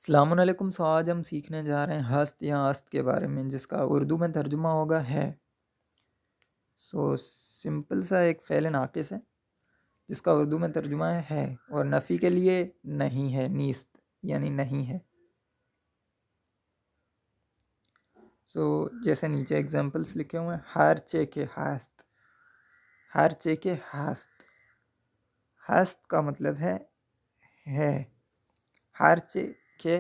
السلام علیکم. آج ہم سیکھنے جا رہے ہیں ہست یا است کے بارے میں، جس کا اردو میں ترجمہ ہوگا ہے. سمپل سا ایک فعل ناقص ہے جس کا اردو میں ترجمہ ہے اور نفی کے لیے نہیں ہے، نیست یعنی نہیں ہے. جیسے نیچے ایگزامپلس لکھے ہوئے ہیں: ہر چے کے ہست. ہر چے کے ہست. ہست کا مطلب ہے ہر چے کے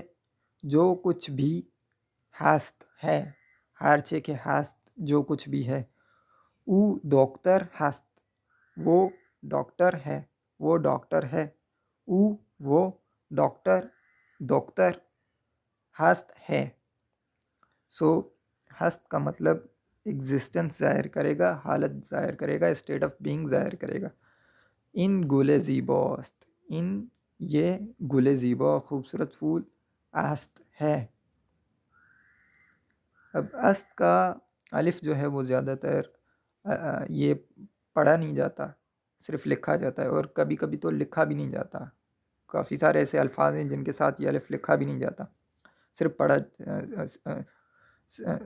جو کچھ بھی، ہست ہے. ہر چے کے ہست جو کچھ بھی ہے. او ڈاکٹر ہست. وہ ڈاکٹر ہے. وہ ڈاکٹر ہے. او وہ ڈاکٹر ہست ہے. ہست کا مطلب ایگزسٹنس ظاہر کرے گا، حالت ظاہر کرے گا، اسٹیٹ آف بینگ ظاہر کرے گا. ان گل زیباست. ان یہ گل زیبا خوبصورت پھول است ہے. اب است کا الف جو ہے وہ زیادہ تر یہ پڑھا نہیں جاتا، صرف لکھا جاتا ہے، اور کبھی کبھی تو لکھا بھی نہیں جاتا. کافی سارے ایسے الفاظ ہیں جن کے ساتھ یہ الف لکھا بھی نہیں جاتا، صرف پڑھا.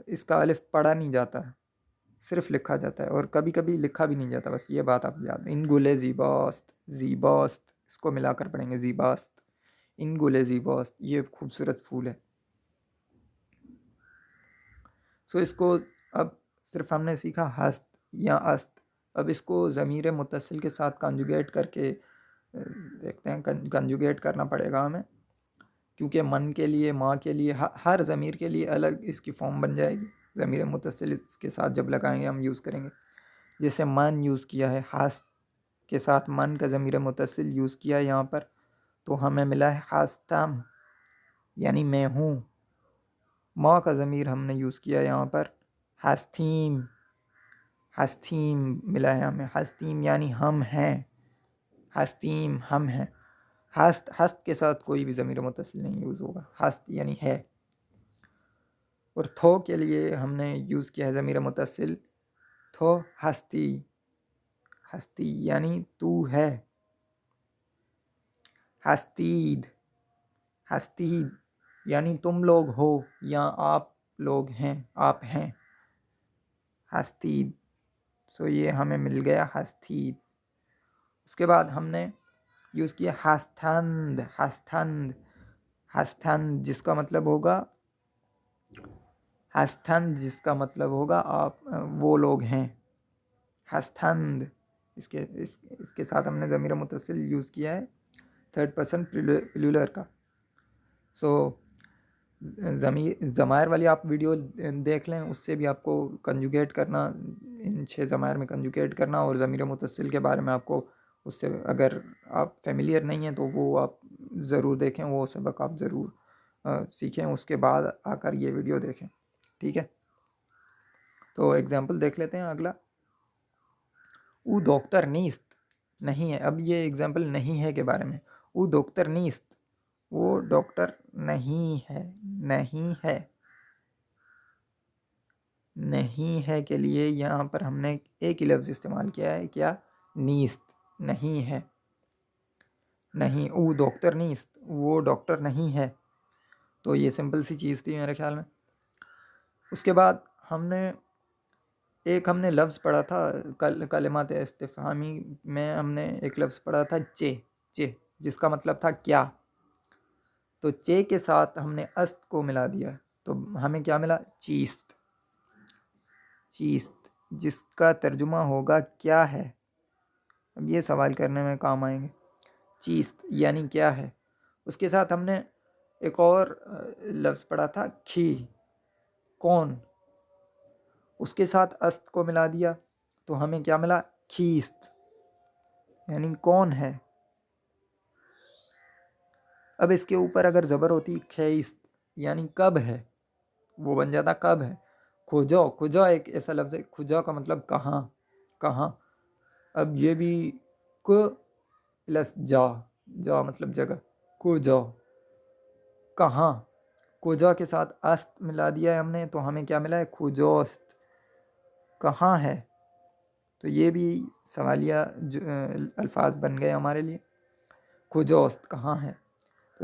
اس کا الف پڑھا نہیں جاتا، صرف لکھا جاتا ہے، اور کبھی کبھی لکھا بھی نہیں جاتا. بس یہ بات آپ یاد. ان گل زیباست. زیباست اس کو ملا کر پڑھیں گے، زیباست. ان گل زیباست یہ خوبصورت پھول ہے. اس کو اب صرف ہم نے سیکھا ہست یا است. اب اس کو ضمیر متصل کے ساتھ کنجوگیٹ کر کے دیکھتے ہیں. کنجوگیٹ کرنا پڑے گا ہمیں، کیونکہ من کے لیے، ماں کے لیے، ہر ضمیر کے لیے الگ اس کی فارم بن جائے گی. ضمیر متصل اس کے ساتھ جب لگائیں گے ہم یوز کریں گے. جیسے من یوز کیا ہے، ہست کے ساتھ من کا ضمیر متصل یوز کیا ہے یہاں پر، تو ہمیں ملا ہے ہستم یعنی میں ہوں. ماں کا ضمیر ہم نے یوز کیا یہاں پر، ہستیم. ہستیم ملا ہے ہمیں. ہستیم یعنی ہم ہیں. ہستیم ہم ہیں. ہست کے ساتھ کوئی بھی ضمیر متصل نہیں یوز ہوگا. ہست یعنی ہے. اور تھو کے لیے ہم نے یوز کیا ہے ضمیر متصل، تھو ہستی. ہستی یعنی تو ہے. ہستید. ہستید یعنی تم لوگ ہو یا آپ لوگ ہیں، آپ ہیں. ہستید. یہ ہمیں مل گیا ہستید. اس کے بعد ہم نے یوز کیا ہستند. ہستند. ہستند جس کا مطلب ہوگا، ہستند جس کا مطلب ہوگا آپ، وہ لوگ ہیں. ہستند اس کے ساتھ ہم نے ضمیر متصل یوز کیا ہے تھرڈ پرسن پلورل کا. ضمائر والی آپ ویڈیو دیکھ لیں، اس سے بھی آپ کو کنجوگیٹ کرنا، ان 6 ضمائر میں کنجوگیٹ کرنا، اور ضمیر متصل کے بارے میں آپ کو اس سے اگر آپ فیملیئر نہیں ہیں تو وہ آپ ضرور دیکھیں، وہ سبق آپ ضرور سیکھیں، اس کے بعد آ کر یہ ویڈیو دیکھیں. ٹھیک ہے، تو ایگزامپل دیکھ لیتے ہیں اگلا. او ڈاکٹر نیست. نہیں ہے. اب یہ ایگزامپل نہیں ہے کے بارے میں. او ڈاکٹر نیست. وہ ڈاکٹر نہیں ہے. نہیں ہے. نہیں ہے کے لیے یہاں پر ہم نے ایک ہی لفظ استعمال کیا ہے. کیا؟ نیست. نہیں ہے. نہیں. او ڈاکٹر نیست. وہ ڈاکٹر نہیں ہے. تو یہ سمپل سی چیز تھی میرے خیال میں. اس کے بعد ہم نے لفظ پڑھا تھا کلمات استفہامی میں. ہم نے ایک لفظ پڑھا تھا چے. چے جس کا مطلب تھا کیا. تو چے کے ساتھ ہم نے است کو ملا دیا، تو ہمیں کیا ملا؟ چیست. چیست جس کا ترجمہ ہوگا کیا ہے. اب یہ سوال کرنے میں کام آئیں گے. چیست یعنی کیا ہے. اس کے ساتھ ہم نے ایک اور لفظ پڑھا تھا کھی. کون. اس کے ساتھ است کو ملا دیا تو ہمیں کیا ملا؟ کھیست یعنی کون ہے. اب اس کے اوپر اگر زبر ہوتی کھیست یعنی کب ہے، وہ بن جاتا کب ہے. کھجا. کھجا ایک ایسا لفظ ہے، کھجا کا مطلب کہاں. کہاں. اب یہ بھی ک پلس جا. جا مطلب جگہ. کھجا کہاں. کھجا کے ساتھ است ملا دیا ہے ہم نے، تو ہمیں کیا ملا ہے؟ کھجوست کہاں ہے. تو یہ بھی سوالیہ الفاظ بن گئے ہمارے لیے. کھجوست کہاں ہے.